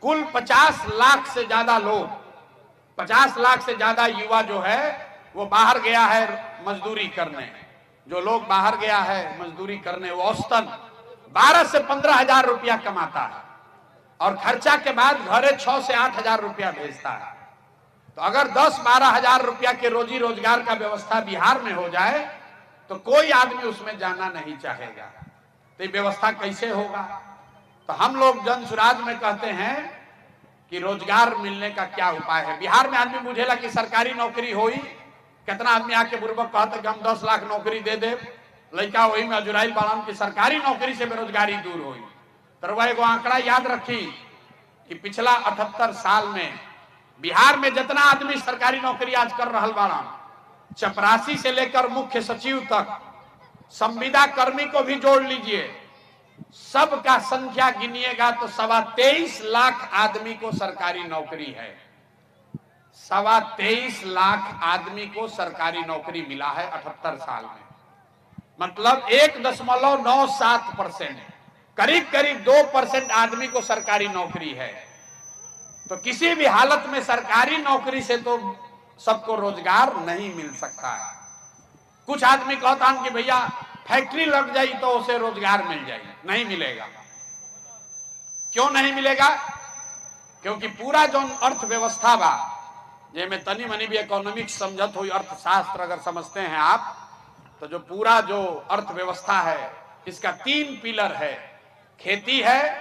कुल 50 लाख से ज्यादा लोग, 50 लाख से ज्यादा युवा जो है वो बाहर गया है मजदूरी करने। जो लोग बाहर गया है मजदूरी करने वो औसतन 12 से 15 हजार रुपया कमाता है और खर्चा के बाद घरे 6 से 8 हजार रुपया भेजता है। तो अगर 10-12 हजार रुपया के रोजी रोजगार का व्यवस्था बिहार में हो जाए तो कोई आदमी उसमें जाना नहीं चाहेगा। तो ये व्यवस्था कैसे होगा? तो हम लोग जन सुराज में कहते हैं कि रोजगार मिलने का क्या उपाय है। बिहार में आदमी बुझेला कि सरकारी नौकरी होई, कितना आदमी आके बुर्बक कहता कि हम 10 लाख नौकरी दे दे, लड़का वही में अजुराइल बाड़न की सरकारी नौकरी से बेरोजगारी दूर हुई। तो वह एगो आंकड़ा याद रखी कि पिछला 78 साल में बिहार में जितना आदमी सरकारी नौकरी आज कर रहा बाड़न, चपरासी से लेकर मुख्य सचिव तक, संविदा कर्मी को भी जोड़ लीजिए, सबका संख्या गिनिएगा तो 23.25 लाख आदमी को सरकारी नौकरी है। 23.25 लाख आदमी को सरकारी नौकरी मिला है 78 साल में। मतलब 1.97%, करीब करीब 2% आदमी को सरकारी नौकरी है। तो किसी भी हालत में सरकारी नौकरी से तो सबको रोजगार नहीं मिल सकता है। कुछ आदमी कहता है कि भैया फैक्ट्री लग जाए तो उसे रोजगार मिल जाए, नहीं मिलेगा। क्यों नहीं मिलेगा? क्योंकि पूरा जो अर्थव्यवस्था बा, जिसमें तनी मनी भी इकोनॉमिक्स समझत हुई, अर्थशास्त्र अगर समझते हैं आप, तो जो पूरा जो अर्थव्यवस्था है इसका 3 पिलर है। खेती है,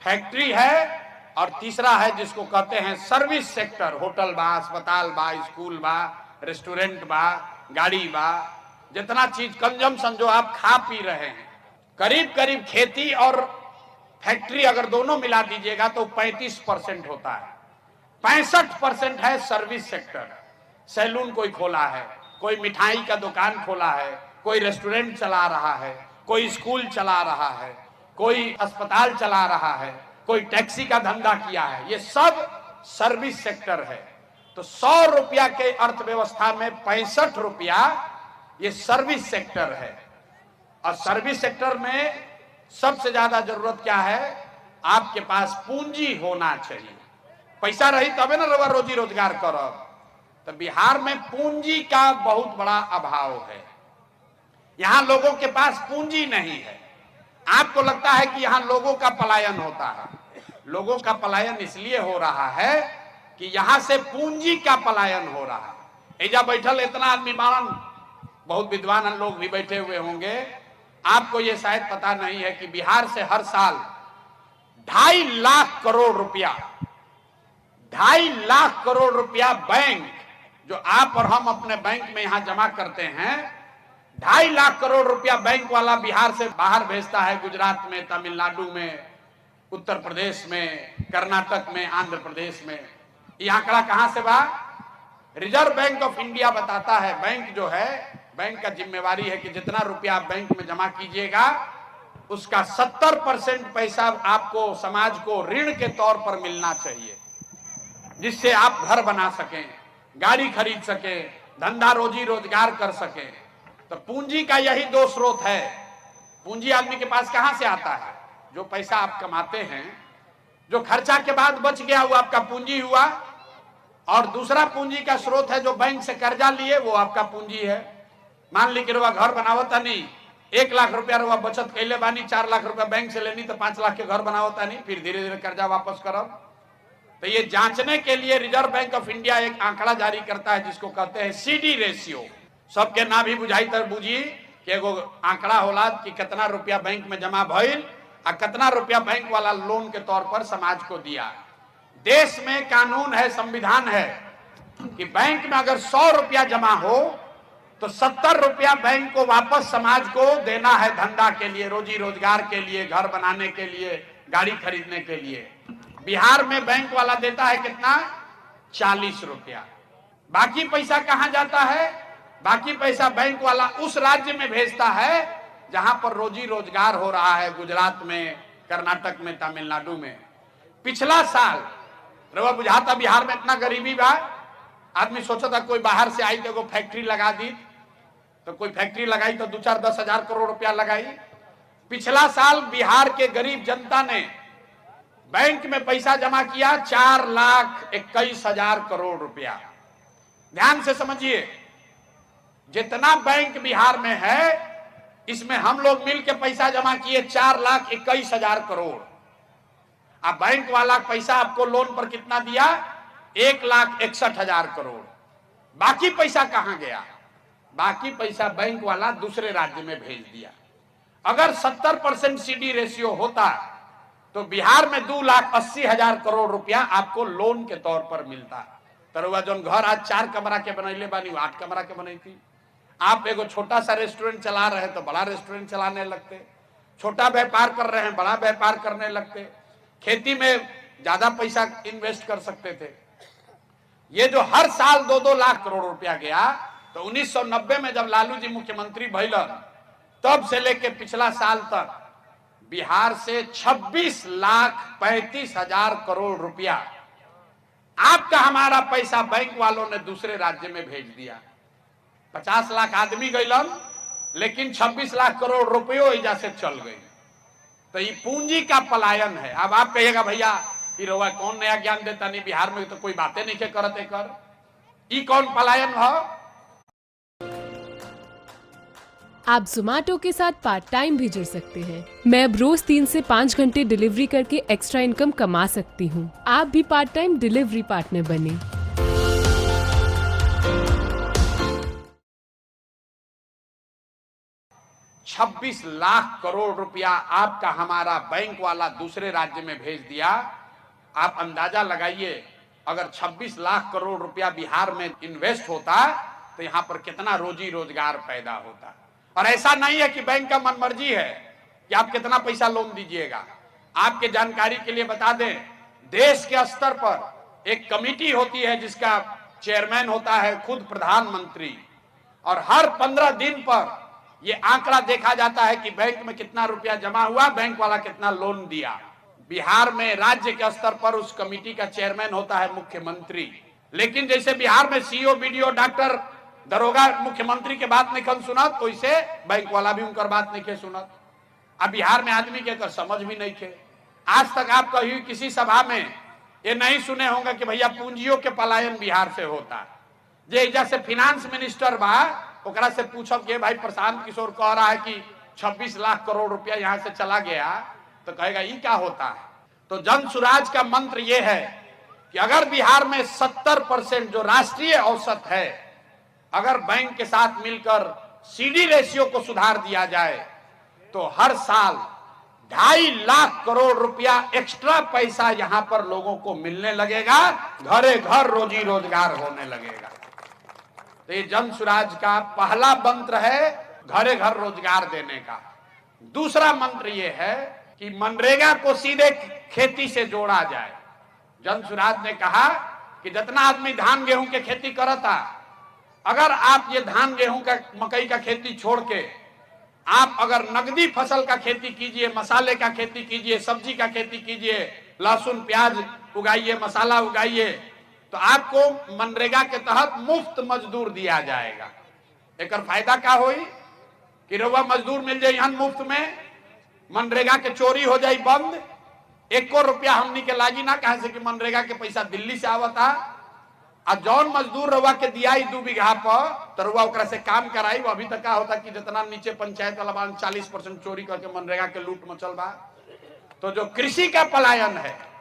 फैक्ट्री है और तीसरा है जिसको कहते हैं सर्विस सेक्टर। होटल बा, अस्पताल बा, स्कूल बा, रेस्टोरेंट बा, गाड़ी बा, जितना चीज कंजम्पशन जो आप खा पी रहे हैं, करीब करीब खेती और फैक्ट्री अगर दोनों मिला दीजिएगा तो 35% होता है। 65% है सर्विस सेक्टर। सैलून कोई खोला है, कोई मिठाई का दुकान खोला है, कोई रेस्टोरेंट चला रहा है, कोई स्कूल चला रहा है, कोई अस्पताल चला रहा है, कोई टैक्सी का धंधा किया है, ये सब सर्विस सेक्टर है। तो 100 रुपया के अर्थव्यवस्था में 65 रुपया ये सर्विस सेक्टर है। और सर्विस सेक्टर में सबसे ज्यादा जरूरत क्या है? आपके पास पूंजी होना चाहिए। पैसा रही तबे ना रवा रोजी रोजगार करब। तो बिहार में पूंजी का बहुत बड़ा अभाव है। यहां लोगों के पास पूंजी नहीं है। आपको लगता है कि यहां लोगों का पलायन होता है। लोगों का पलायन इसलिए हो रहा है कि यहां से पूंजी का पलायन हो रहा है। एजा बैठल इतना आदमी बाड़न, बहुत विद्वान लोग भी बैठे हुए होंगे। आपको ये शायद पता नहीं है कि बिहार से हर साल 2.5 लाख करोड़ रुपया, 2.5 लाख करोड़ रुपया बैंक, जो आप और हम अपने बैंक में यहां जमा करते हैं, 2.5 लाख करोड़ रुपया बैंक वाला बिहार से बाहर भेजता है। गुजरात में, तमिलनाडु में, उत्तर प्रदेश में, कर्नाटक में, आंध्र प्रदेश में। ये आंकड़ा कहां से बा? रिजर्व बैंक ऑफ इंडिया बताता है। बैंक जो है, बैंक का जिम्मेवारी है कि जितना रुपया आप बैंक में जमा कीजिएगा उसका 70% पैसा आपको, समाज को ऋण के तौर पर मिलना चाहिए, जिससे आप घर बना सकें, गाड़ी खरीद सकें, धंधा रोजी रोजगार कर सकें। तो पूंजी का यही 2 स्रोत है। पूंजी आदमी के पास कहां से आता है? जो पैसा आप कमाते हैं, जो खर्चा के बाद बच गया वो आपका पूंजी हुआ। और दूसरा पूंजी का स्रोत है जो बैंक से कर्जा लिए, वो आपका पूंजी है। मान ली कि रुआ घर बनावता नहीं, 1 लाख रुपया रुआ बचत कैले बानी, 4 लाख रुपया बैंक से लेनी तो 5 लाख के घर बनावता नहीं, फिर धीरे धीरे कर्जा वापस करब। तो ये जांचने के लिए रिजर्व बैंक ऑफ इंडिया एक आंकड़ा जारी करता है जिसको कहते हैं CD रेशियो। सबके ना भी बुझाई तर बुझी कि एगो आंकड़ा होला कि कितना रुपया बैंक में जमा भइल और कितना रुपया बैंक वाला लोन के तौर पर समाज को दिया। देश में कानून है, संविधान है कि बैंक में अगर 100 रुपया जमा हो तो 70 रुपया बैंक को वापस समाज को देना है, धंधा के लिए, रोजी रोजगार के लिए, घर बनाने के लिए, गाड़ी खरीदने के लिए। बिहार में बैंक वाला देता है कितना? 40 रुपया। बाकी पैसा कहां जाता है? बाकी पैसा बैंक वाला उस राज्य में भेजता है जहां पर रोजी रोजगार हो रहा है, गुजरात में, कर्नाटक में, तमिलनाडु में। पिछला साल रवा बुझाता बिहार में इतना गरीबी बा, आदमी सोचा था कोई बाहर से आई तो फैक्ट्री लगा दी, तो कोई फैक्ट्री लगाई तो 2-4-10 हजार करोड़ रुपया लगाई। पिछला साल बिहार के गरीब जनता ने बैंक में पैसा जमा किया 4,21,000 करोड़ रुपया। ध्यान से समझिए, जितना बैंक बिहार में है इसमें हम लोग मिलकर पैसा जमा किए 4,21,000 करोड़। अब बैंक वाला पैसा आपको लोन पर कितना दिया? 1,61,000 करोड़। बाकी पैसा कहां गया? बाकी पैसा बैंक वाला दूसरे राज्य में भेज दिया। अगर 70% सीडी रेशियो होता तो बिहार में 2,80,000 करोड़ रुपया आपको लोन के तौर पर मिलता। तरुआ जो घर आज 4 कमरा के बनैले बानी 8 कमरा के बनी थी। आप एगो छोटा सा रेस्टोरेंट चला रहे हैं तो बड़ा रेस्टोरेंट चलाने लगते, छोटा व्यापार कर रहे हैं बड़ा व्यापार करने लगते, खेती में ज्यादा पैसा इन्वेस्ट कर सकते थे। ये जो हर साल 2-2 लाख करोड़ रुपया गया, तो 1990 में जब लालू जी मुख्यमंत्री भइलन तब से लेके पिछला साल तक बिहार से 26,35,000 करोड़ रुपया आपका हमारा पैसा बैंक वालों ने दूसरे राज्य में भेज दिया। 50 लाख आदमी गइलन, लेकिन 26 लाख करोड़ रुपयों एजा से चल गई। तो ये पूंजी का पलायन है। अब आप कहिएगा भैया ये रउआ कौन नया ज्ञान देता? नहीं, बिहार में तो कोई बातें नहीं के करते कर। ई कौन पलायन है? आप Zomato के साथ पार्ट टाइम भी जुड़ सकते हैं। मैं अब रोज 3 से 5 घंटे डिलीवरी करके एक्स्ट्रा इनकम कमा सकती हूँ। आप भी पार्ट टाइम डिलीवरी पार्टनर बने। 26 लाख करोड़ रुपया आपका हमारा बैंक वाला दूसरे राज्य में भेज दिया। आप अंदाजा लगाइए, अगर 26 लाख करोड़ रुपया बिहार में इन्वेस्ट होता तो यहां पर कितना रोजी रोजगार पैदा होता। और ऐसा नहीं है कि बैंक का मनमर्जी है कि आप कितना पैसा लोन दीजिएगा। आपके जानकारी के लिए बता दें, देश के स्तर पर एक कमेटी होती है जिसका चेयरमैन होता है खुद प्रधानमंत्री, और हर 15 दिन पर यह आंकड़ा देखा जाता है कि बैंक में कितना रुपया जमा हुआ, बैंक वाला कितना लोन दिया। बिहार में राज्य के स्तर पर उस कमेटी का चेयरमैन होता है मुख्यमंत्री। लेकिन जैसे बिहार में सीओ, बीडीओ, डॉक्टर, दरोगा मुख्यमंत्री के बात नहीं कन सुनत, वैसे बैंक वाला भी उनकर बात नहीं के सुनत। अब बिहार में आदमी के कर समझ भी नहीं थे। आज तक आप कहीं किसी सभा में ये नहीं सुने होंगे कि भैया पूंजियों के पलायन बिहार से होता। जे जैसे फिनांस मिनिस्टर बा ओकरा से पूछब कि भाई प्रशांत किशोर कह रहा है कि 26 लाख करोड़ रुपया यहाँ से चला गया, तो कहेगा ये क्या होता है। तो जन सुराज का मंत्र ये है कि अगर बिहार में 70% जो राष्ट्रीय औसत है, अगर बैंक के साथ मिलकर सीडी रेशियो को सुधार दिया जाए तो हर साल 2.5 लाख करोड़ रुपया एक्स्ट्रा पैसा यहां पर लोगों को मिलने लगेगा, घरे घर रोजी रोजगार होने लगेगा। तो ये जन सुराज का पहला मंत्र है घरे घर रोजगार देने का। दूसरा मंत्र ये है कि मनरेगा को सीधे खेती से जोड़ा जाए। जन सुराज ने कहा कि जितना आदमी धान गेहूं के खेती करता, अगर आप ये धान गेहूं का मकई का खेती छोड़ के आप अगर नगदी फसल का खेती कीजिए, मसाले का खेती कीजिए, सब्जी का खेती कीजिए, लहसुन प्याज उगाइए, मसाला उगाइए, तो आपको मनरेगा के तहत मुफ्त मजदूर दिया जाएगा। एक फायदा क्या होई कि रउआ मजदूर मिल जाए यहाँ मुफ्त में, मनरेगा के चोरी हो जाए बंद, 1 रुपया हमनी के लागी ना, कहे से कि मनरेगा के पैसा दिल्ली से आवता। आ जौन मजदूर रउआ के दियाई 2 बीघा पर, तो रउआ ओकरा से काम कराई। अभी तक क्या होता कि जितना नीचे पंचायत वाला 40% चोरी करके मनरेगा के लूट मचल बा। तो जो कृषि का पलायन है,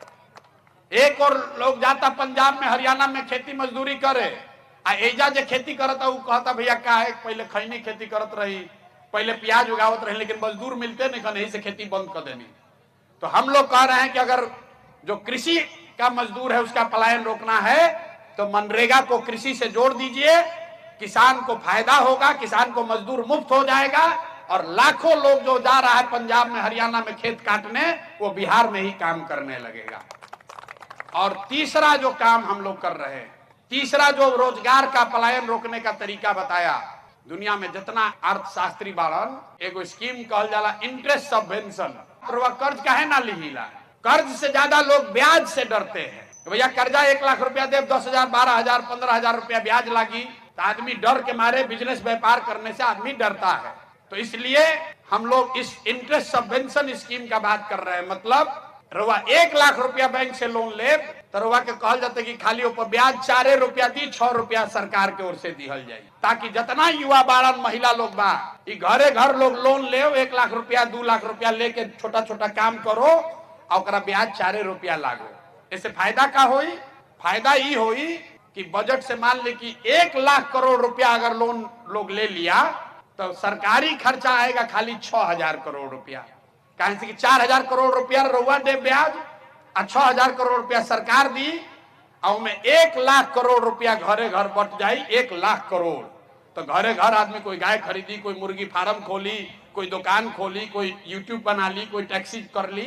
एक और लोग जाता पंजाब में, हरियाणा में खेती मजदूरी करे, आ एजा जो खेती करता वो कहता भैया क्या है, पहले खैनी खेती करत रही, पहले प्याज उगावत रही, लेकिन मजदूर मिलते नहीं, यही से खेती बंद कर देनी। तो हम लोग कह रहे हैं कि अगर जो कृषि का मजदूर है उसका पलायन रोकना है तो मनरेगा को कृषि से जोड़ दीजिए, किसान को फायदा होगा, किसान को मजदूर मुफ्त हो जाएगा, और लाखों लोग जो जा रहा है पंजाब में, हरियाणा में खेत काटने, वो बिहार में ही काम करने लगेगा। और तीसरा जो काम हम लोग कर रहे हैं, तीसरा जो रोजगार का पलायन रोकने का तरीका बताया, दुनिया में जितना अर्थशास्त्री बाड़न, एगो स्कीम कहल जाला इंटरेस्ट सबवेंशन। कर्ज काहे ना लिहिला, कर्ज से ज्यादा लोग ब्याज से डरते हैं। भैया कर्जा 1 लाख रुपया दे, 10,000, 12,000, 15,000 रुपया ब्याज लागी, तो आदमी डर के मारे बिजनेस व्यापार करने से आदमी डरता है। तो इसलिए हम लोग इस इंटरेस्ट सबवेंशन स्कीम का बात कर रहे हैं। मतलब रउआ 1 लाख रुपया बैंक से लोन ले तो रउआ के कहल जाते कि खाली ऊपर ब्याज 4 रुपया दी, 6 रुपया सरकार के ओर से दिहल जाये, ताकि जितना युवा बारन महिला लोग बा घरे घर लोग लोन ले 1 लाख रुपया 2 लाख रुपया लेके छोटा छोटा काम करो और ब्याज 4 रुपया लागो। इससे फायदा का होई? फायदा ही होई कि बजट से मान ले कि 1 लाख करोड़ रुपया अगर लोन लोग ले लिया तो सरकारी खर्चा आएगा खाली 6,000 करोड़ रुपया। कहीं से कि 4,000 करोड़ रुपया रउआ दे ब्याज और 6,000 करोड़ रुपया सरकार दी और में 1 लाख करोड़ रुपया घरे घर बट जाई। 1 लाख करोड़ तो घरे घर आदमी कोई गाय खरीदी, कोई मुर्गी फार्म खोली, कोई दुकान खोली, कोई यूट्यूब बना ली, कोई टैक्सी कर ली।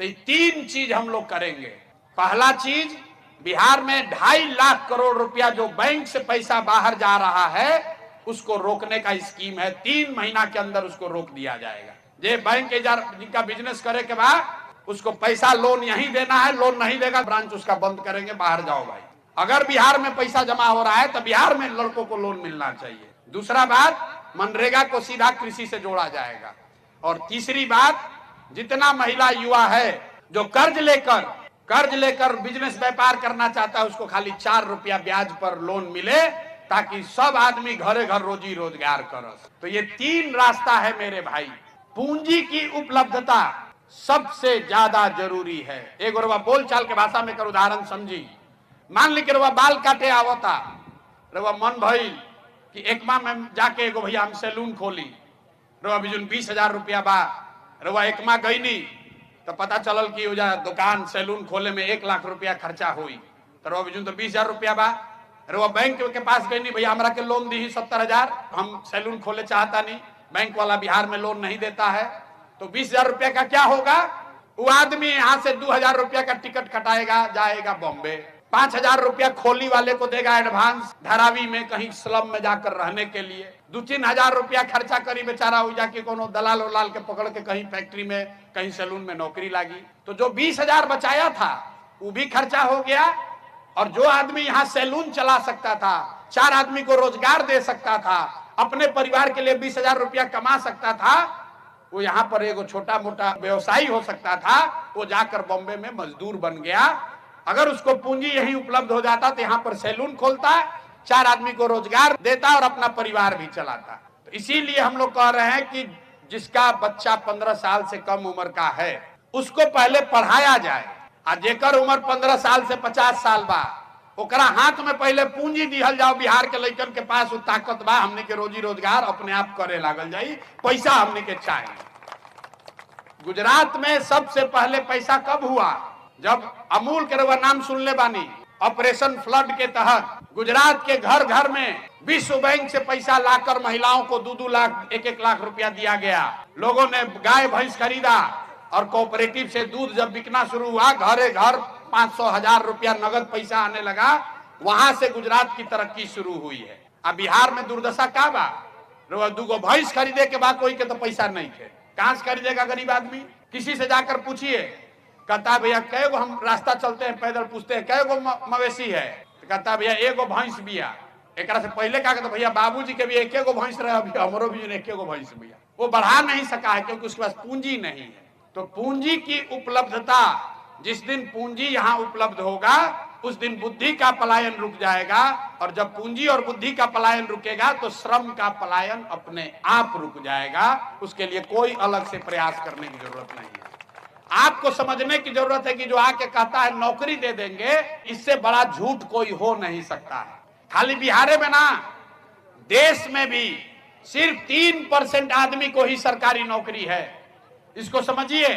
तो ये 3 चीज हम लोग करेंगे। पहला चीज, बिहार में 2.5 लाख करोड़ रुपया जो बैंक से पैसा बाहर जा रहा है उसको रोकने का स्कीम है। 3 महीना के अंदर उसको रोक दिया जाएगा। जे बैंक जिनका बिजनेस करे के बाद उसको पैसा लोन यहीं देना है, लोन नहीं देगा ब्रांच उसका बंद करेंगे, बाहर जाओ भाई। अगर बिहार में पैसा जमा हो रहा है तो बिहार में लड़कों को लोन मिलना चाहिए। दूसरा बात, मनरेगा को सीधा कृषि से जोड़ा जाएगा। और तीसरी बात, जितना महिला युवा है जो कर्ज लेकर बिजनेस व्यापार करना चाहता है उसको खाली 4 रुपया ब्याज पर लोन मिले ताकि सब आदमी घरे घर रोजी रोजगार कर। तो ये 3 रास्ता है मेरे भाई। पूंजी की उपलब्धता सबसे ज्यादा जरूरी है। एक रउआ बोल चाल के भाषा में कर उदाहरण समझी। मान ली कि रउआ बाल काटे आवता, रउआ मन भइल कि एकमा में जाके एगो भैया हम सैलून खोली, रउआ बिजुन 20,000 रुपया बा, रउआ एकमा गईनी तो पता चलल कि दुकान सैलून खोले में 1 लाख रुपया खर्चा हुई, तो रउआ बिजुन तो 20,000 रुपया बा। रउआ बैंक के पास गईनी, भैया हमरा के लोन दी 70,000, हम सैलून खोले चाहता नहीं, बैंक वाला बिहार में लोन नहीं देता है। तो 20,000 रुपया का क्या होगा? वो आदमी यहाँ से 2,000 रुपया का टिकट कटाएगा, जाएगा बॉम्बे, 5,000 रुपया खोली वाले को देगा एडवांस, धारावी में कहीं स्लम में जाकर रहने के लिए। 2-3 हजार रुपया खर्चा करी बेचारा हो जाके कोनो दलाल उलाल के पकड़ के कहीं फैक्ट्री में, कहीं सैलून में नौकरी लागी। तो जो 20,000 बचाया था वो भी खर्चा हो गया। और जो आदमी यहाँ सैलून चला सकता था, 4 आदमी को रोजगार दे सकता था, अपने परिवार के लिए 20,000 रुपया कमा सकता था, वो यहाँ पर एगो छोटा मोटा व्यवसायी हो सकता था, वो जाकर बॉम्बे में मजदूर बन गया। अगर उसको पूंजी यही उपलब्ध हो जाता तो यहाँ पर सैलून खोलता, 4 आदमी को रोजगार देता और अपना परिवार भी चलाता। तो इसीलिए हम लोग कह रहे हैं कि जिसका बच्चा 15 साल से कम उम्र का है उसको पहले पढ़ाया जाए, आ जेकर उम्र 15 साल से 50 साल बा ओकरा हाथ में पहले पूंजी दिहल जाओ। बिहार के लड़कन के पास वो ताकत बा, हमने के रोजी रोजगार अपने आप करे लागल जाई, पैसा हमने के चाहिए। गुजरात में सबसे पहले पैसा कब हुआ? जब अमूल के रउआ नाम सुन ले बानी, ऑपरेशन फ्लड के तहत गुजरात के घर घर में विश्व बैंक से पैसा लाकर महिलाओं को 2-2 लाख 1-1 लाख रुपया दिया गया। लोगों ने गाय भैंस खरीदा और कोऑपरेटिव से दूध जब बिकना शुरू हुआ, घरे घर 500,000 रुपया नगद पैसा आने लगा। वहां से गुजरात की तरक्की शुरू हुई है। अब बिहार में दुर्दशा का बा? 2 भैंस खरीदे के बाद कोई के तो पैसा नहीं थे, कहां से खरीदेगा गरीब आदमी? किसी से जाकर पूछिए, कहता भैया कै गो, हम रास्ता चलते हैं पैदल पूछते हैं कै गो मवेशी है, तो कहता भैया 1 भैंस बिया। एक से पहले कहा तो भैया बाबूजी के भी 1 भैंस रहे, अभी हमरो भी 1 भैंस बिया। वो बढ़ा नहीं सका है क्योंकि उसके पास पूंजी नहीं है। तो पूंजी की उपलब्धता, जिस दिन पूंजी यहाँ उपलब्ध होगा उस दिन बुद्धि का पलायन रुक जाएगा, और जब पूंजी और बुद्धि का पलायन रुकेगा तो श्रम का पलायन अपने आप रुक जाएगा। उसके लिए कोई अलग से प्रयास करने की जरूरत नहीं है। आपको समझने की जरूरत है कि जो आके कहता है नौकरी दे देंगे, इससे बड़ा झूठ कोई हो नहीं सकता है। खाली बिहार में ना, देश में भी सिर्फ 3% आदमी को ही सरकारी नौकरी है। इसको समझिए।